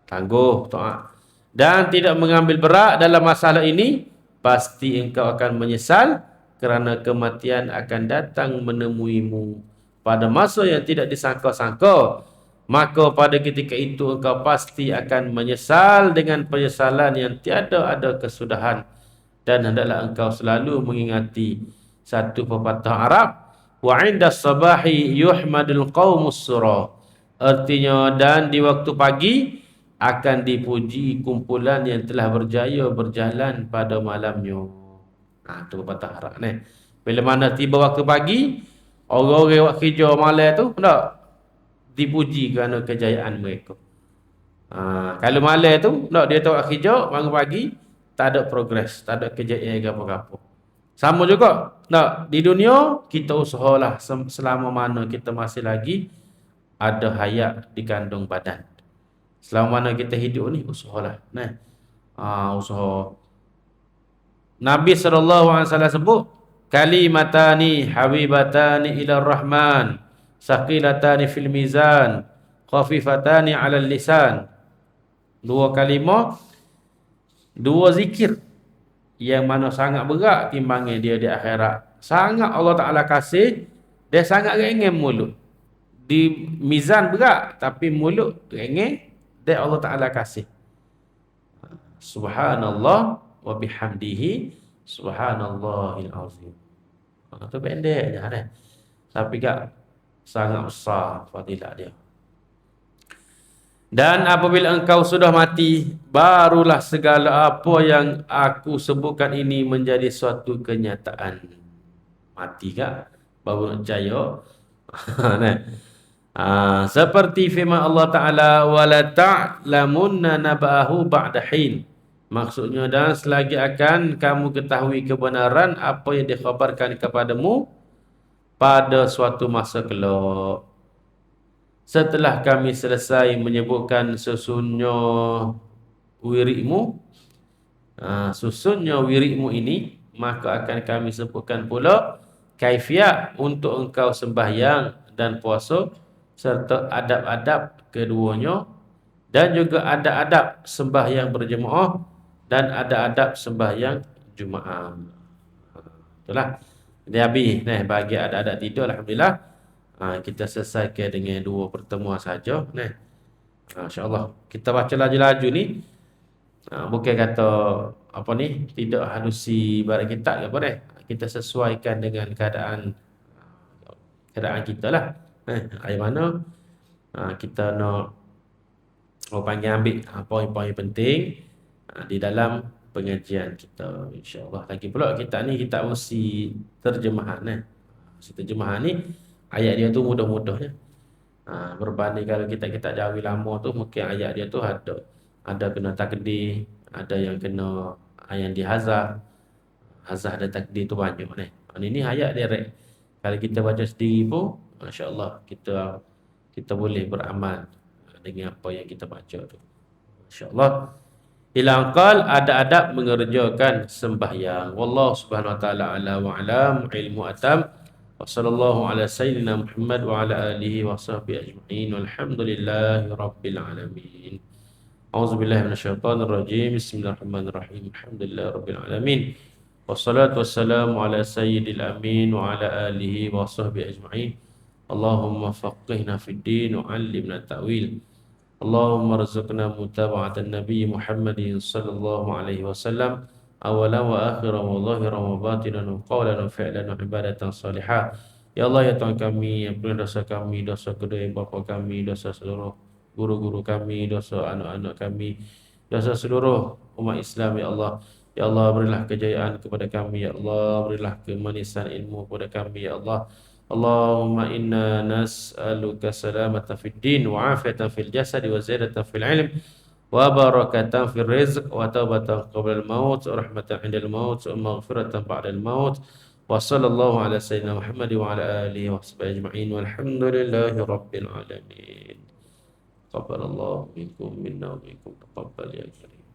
tangguh taat, dan tidak mengambil berat dalam masalah ini, pasti engkau akan menyesal kerana kematian akan datang menemuimu pada masa yang tidak disangka-sangka. Maka pada ketika itu engkau pasti akan menyesal dengan penyesalan yang tiada ada kesudahan. Dan hendaklah engkau selalu mengingati satu pepatah Arab, wa 'inda sabahi yuhmadul qaumus sura. Artinya, dan di waktu pagi akan dipuji kumpulan yang telah berjaya berjalan pada malamnya. Itu pepatah Arab ni. Bila mana tiba waktu pagi, orang-orang buat kerja malam tu dipuji kerana kejayaan mereka. Kalau malam tu dia tahu kerja, bangun pagi tak ada progres, tak ada kejayaan apa-apa. Sama juga di dunia kita usahalah selama mana kita masih lagi ada hayat di kandung badan. Selama mana kita hidup ni usahalah. Usaha. Nabi SAW sebut kalimatani habibatani ila rahman saqilatani fil mizan khafifatani 'alal lisan. Dua kalimah, dua zikir yang mana sangat berat timbangnya dia di akhirat. Sangat Allah Ta'ala kasih, dia sangat ringan mulut. Di mizan berat, tapi mulut ringan, dia Allah Ta'ala kasih. Subhanallah wa bihamdihi subhanallahil azim. Tu pendek je kan. Tapi kak sangat besar fadilah dia. Dan apabila engkau sudah mati, barulah segala apa yang aku sebutkan ini menjadi suatu kenyataan. Mati kak baru nak percaya. Nah. Seperti firman Allah Ta'ala, wala ta'lamunna naba'ahu ba'da hin. Maksudnya, dan selagi akan kamu ketahui kebenaran apa yang dikhabarkan kepadamu pada suatu masa kelak. Setelah kami selesai menyebutkan susunnya wirikmu ini, maka akan kami sebutkan pula kaifiat untuk engkau sembahyang dan puasa serta adab-adab keduanya, dan juga ada adab sembahyang berjemaah dan ada adab sembahyang Jumaat. Itulah. Dia habis bagi adab-adab tidur, alhamdulillah. Kita selesaikan dengan 2 pertemuan saja. Insya-Allah kita baca laju-laju ni. Bukan kata apa ni, tidak halusi barat kitab ke apa ni. Kita sesuaikan dengan keadaan kita lah. Ayat mana kita nak panggil ambil poin-poin penting di dalam pengajian kita, insya-Allah. Lagi pula kita ni kita mesti terjemahan Mesti terjemahan ni ayat dia tu mudah-mudah berbanding kalau kita jauhi lama tu, mungkin ayat dia tu ada kena takdir, ada yang kena yang dihazaf. Hazaf dan takdir tu banyak Ini ayat direct. Kalau kita baca sendiri pun, masya-Allah, kita boleh beramal dengan apa yang kita baca tu, insya-Allah. Ila qal, ada adab mengerjakan sembahyang. Wallahu subhanahu wa taala ala wa alam, ilmu atam. Wa sallallahu ala sayyidina Muhammad wa ala alihi wa sahbihi ajma'in. Walhamdulillahi rabbil alamin. A'udzubillahi minasyaitonir rajim. Bismillahirrahmanirrahim. Alhamdulillahi rabbil alamin. Wassalatu wassalamu ala sayyidil amin wa ala alihi wa sahbihi ajma'in. Allahumma faqihna fid din wa 'allimna ta'wil. Allahumma rizqna mutaba'atan Nabi Muhammadin sallallahu alaihi wasallam awalan wa akhiran wa zahiran wa batinan wa qawlan wa fi'lan wa ibadatan salihah. Ya Allah, ya Tuhan kami, ampuni dosa kami, dosa kedua bapa kami, dosa seluruh guru-guru kami, dosa anak-anak kami, dosa seluruh umat Islam, ya Allah. Ya Allah, berilah kejayaan kepada kami, ya Allah. Berilah kemanisan ilmu kepada kami, ya Allah. Allahumma inna nas'aluka salamatan fid din wa afiyatan fil jasad wa ziyadatan fil ilm wa barakatan fil rizq wa taubatan qabla al maut wa rahmatan 'inda al maut wa maghfiratan ba'da al maut. Wa sallallahu ala sayyidina Muhammad wa ala alihi wa sahbihi ajma'in. Walhamdulillahi rabbil alamin. Taqabbalallahu minkum minna wa minkum taqabbal ya karim.